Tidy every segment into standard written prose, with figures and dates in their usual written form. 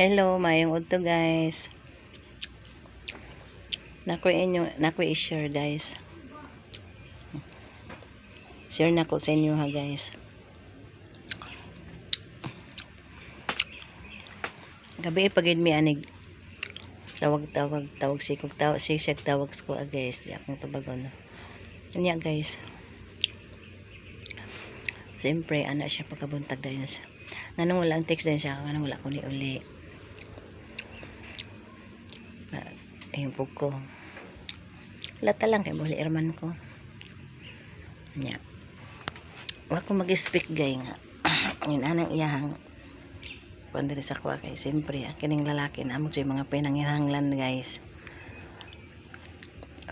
Hello, mayong udto guys. Nako i-share guys. Share nako sa inyo ha guys. Gabi pagid mi anig tawag sikog tawag ko guys. Di akong tabagon. Nya guys. Siyempre ana siya pagkabuntag dahil sa nganong wala ang text din siya, nganong wala ko ni uli. Ayun po ko. Lata lang kay buli irman ko. Nya. Wa ko mag-speak gay nga. Yun anang iyahang kuan diri sa kuha kay siyempre kining lalaki na mo sa mga pinanghanglan guys.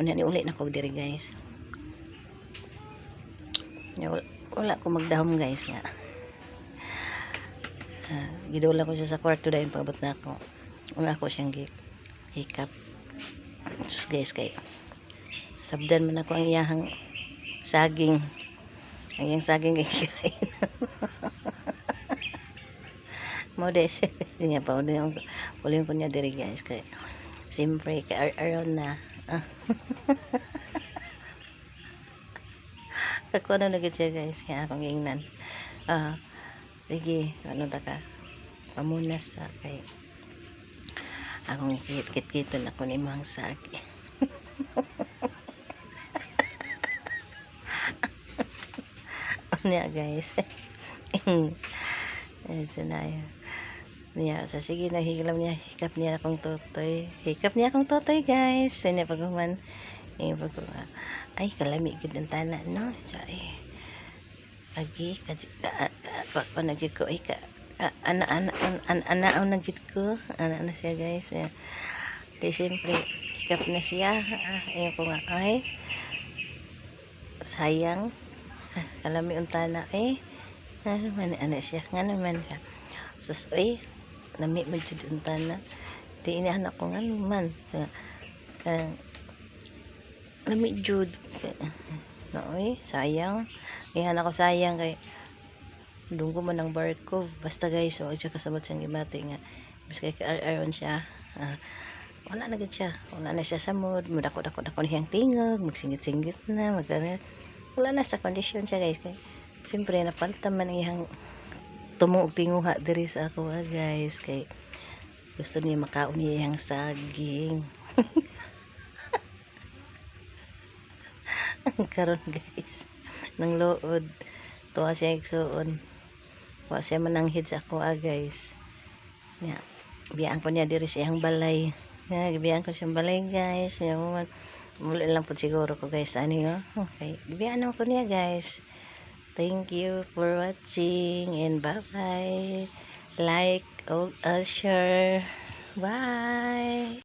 Unya ni uli na ko diri guys. Wala ko magdahom guys nga. Gidula ko siya sa kwarto dahil pagabot na ako. Wala ko siyang hikap. Just guys kay sabdan man ako ang iyahang saging. Ang iyang saging kay kain. Modest. Nga pa ulit ko niya diri guys kay siyempre kay around na. Kako na nagit siya guys kaya akong ingnan. Sige, ano ta ka? Pamunas sa kay akong kit na ko ni mang sagi. Niya guys. Sanaya. Niya sa sige na higlam niya hikap niya akong totoy guys. Sanya paghuman ay kalami gid ang tana no. So lagi nagid ko ay ana nagid ko ana siya guys. Di siyempre hikap na siya. Ayun ko nga ay sayang kalami untana ano man siya nga naman siya sus nami mo jud untana di inahan ako nga naman so, nami jud no sayang ihan ako sayang kay dunggo man ang barko basta guys so siya kasabot siyang gibati nga mas kay aron siya wala na gid siya wala na siya sa mood dako niyang tingog magsingit-singit na wala na sa kondisyon siya guys kay siyempre napalitan man iyang tumuog tinguha diri sa ako guys kay gusto niya makaon niya iyang saging karon guys nang lood tuwa siya igsuon wa siya mananghid sa ako guys nya biyaan ko niya diri sa iyang balay biyaan ko siyang balay guys muli lang po siguro ko guys okay biyaan ko niya guys. Thank you for watching and bye bye, like or share, bye.